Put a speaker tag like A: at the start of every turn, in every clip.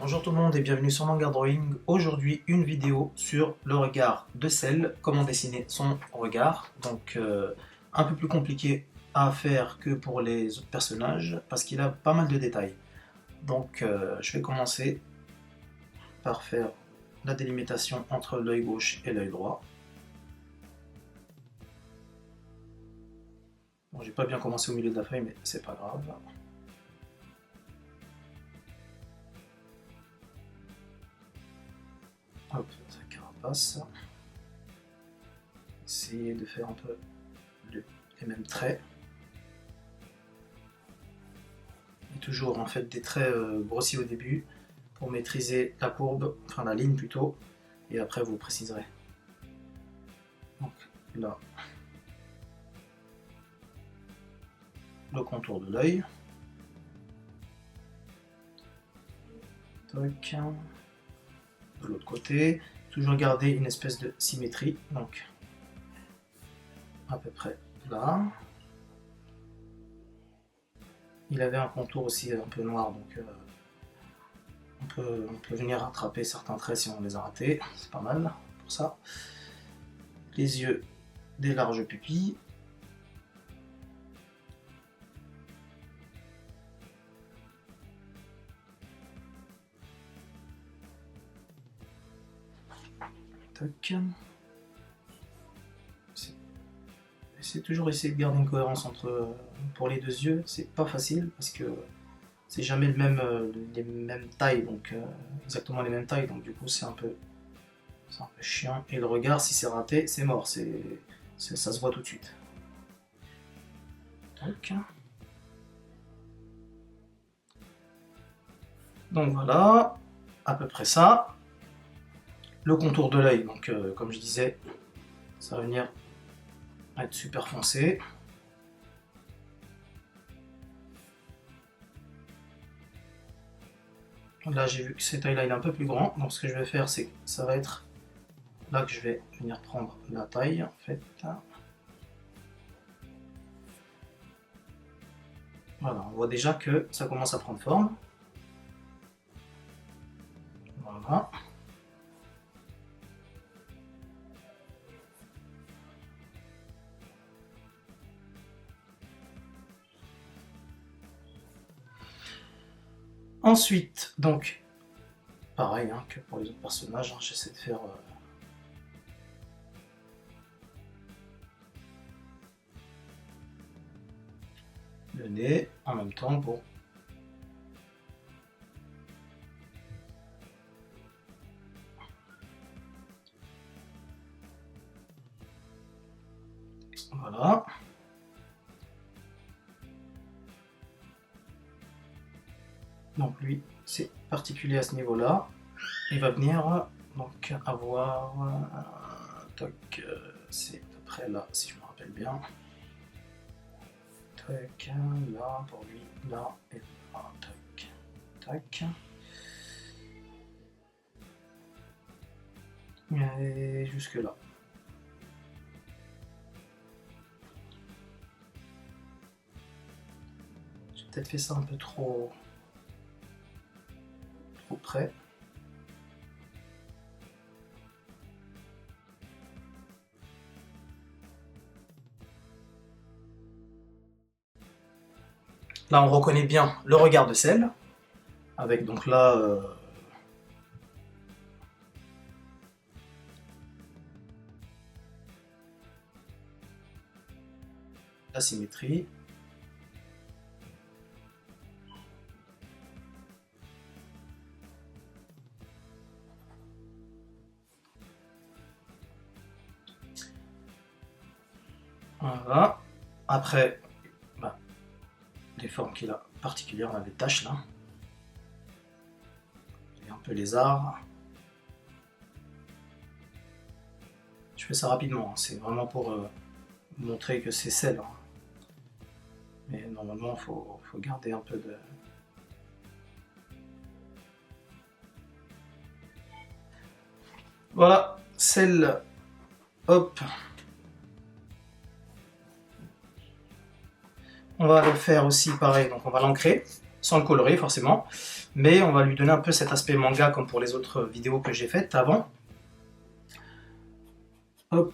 A: Bonjour tout le monde et bienvenue sur Manga Drawing. Aujourd'hui une vidéo sur le regard de Cell, comment dessiner son regard. Donc un peu plus compliqué à faire que pour les autres personnages parce qu'il a pas mal de détails. Donc je vais commencer par faire la délimitation entre l'œil gauche et l'œil droit. Bon, j'ai pas bien commencé au milieu de la feuille mais c'est pas grave. Hop, sa carapace. Essayer de faire un peu les mêmes traits. Et toujours en fait des traits grossis au début pour maîtriser la courbe, enfin la ligne plutôt, et après vous préciserez. Donc là, le contour de l'œil. De l'autre côté, toujours garder une espèce de symétrie, donc à peu près là. Il avait un contour aussi un peu noir, donc on peut venir rattraper certains traits si on les a ratés, c'est pas mal pour ça. Les yeux, des larges pupilles. C'est toujours essayer de garder une cohérence pour les deux yeux, c'est pas facile parce que c'est jamais les mêmes tailles, donc exactement les mêmes tailles, donc du coup c'est un peu chiant. Et le regard, si c'est raté, c'est mort, ça se voit tout de suite. Donc voilà, à peu près ça. Le contour de l'œil, donc comme je disais, ça va venir être super foncé. Là j'ai vu que cet œil là il est un peu plus grand, donc ce que je vais faire c'est que ça va être là que je vais venir prendre la taille en fait. Voilà, on voit déjà que ça commence à prendre forme. Voilà. Ensuite, donc, pareil hein, que pour les autres personnages, hein, j'essaie de faire le nez en même temps pour voilà. Donc lui, c'est particulier à ce niveau-là. Il va venir donc avoir c'est à peu près là, si je me rappelle bien. Tac, là pour lui, là et là. Tac, tac. Et jusque là. J'ai peut-être fait ça un peu trop près. Là, on reconnaît bien le regard de Cell, avec donc là la symétrie. Voilà. Après, les formes qu'il a particulières, on a des taches là. Et un peu lézard. Je fais ça rapidement, hein. C'est vraiment pour montrer que c'est Cell. Hein. Mais normalement, il faut garder un peu de... Voilà, Cell, hop. On va le faire aussi pareil, donc on va l'ancrer sans le colorer forcément, mais on va lui donner un peu cet aspect manga comme pour les autres vidéos que j'ai faites avant. Hop.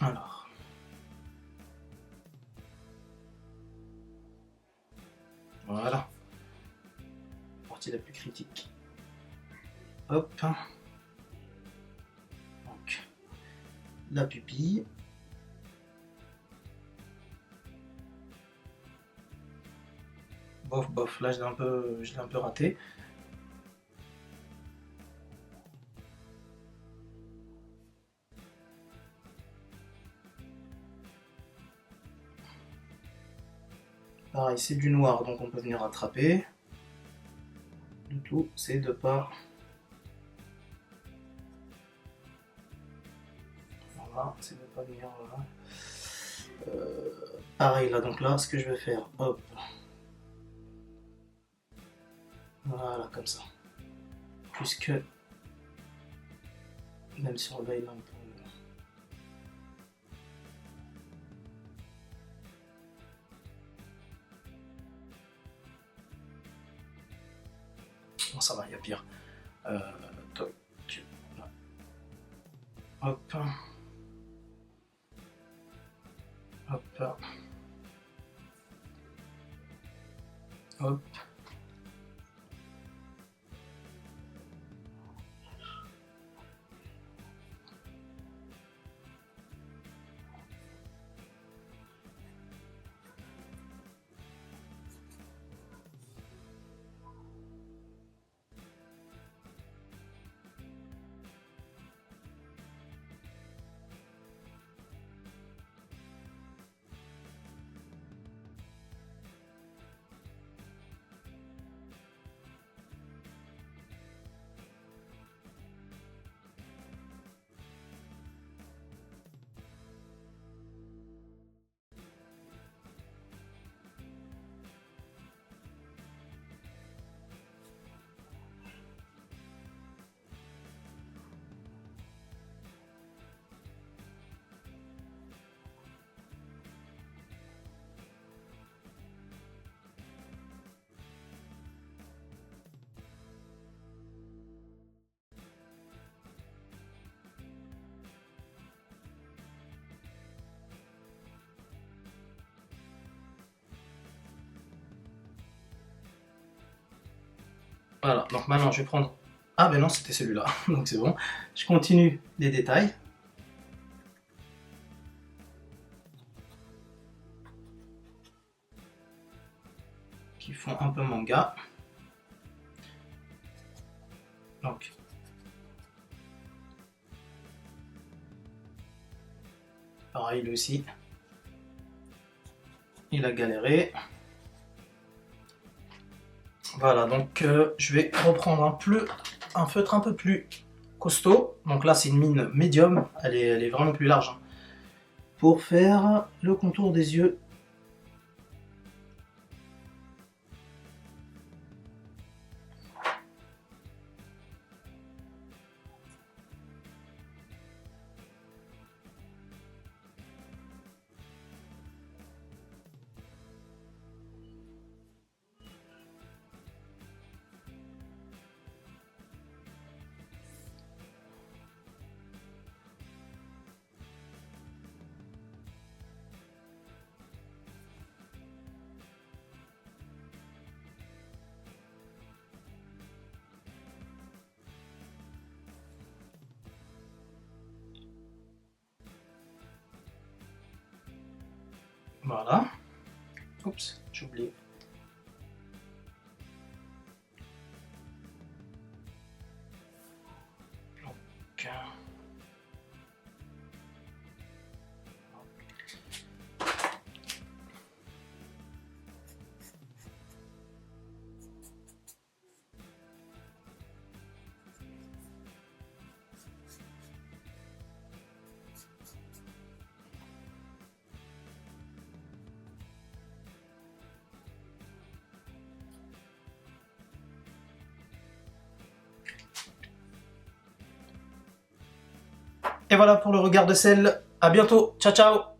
A: Alors. Voilà. La partie la plus critique. Hop. Donc, la pupille. Bof, bof, là je l'ai un peu raté. Pareil, c'est du noir, donc on peut venir rattraper. Le tout, c'est de pas... Voilà, c'est de pas venir... Voilà. Pareil, là, donc là, ce que je vais faire, hop. Voilà, comme ça. Puisque... Même sur le veille, là, on peut... Bon, ça va, il y a pire. Toc. Hop. Hop. Hop. Voilà, donc maintenant je vais prendre... Ah ben non, c'était celui-là, donc c'est bon. Je continue les détails. Qui font un peu manga. Donc... Pareil, lui aussi. Il a galéré. Voilà, donc je vais reprendre un feutre un peu plus costaud. Donc là, c'est une mine médium, elle est vraiment plus large. Hein, pour faire le contour des yeux. Voilà. Oups, j'ai oublié. Donc, et voilà pour le regard de sel. À bientôt. Ciao, ciao.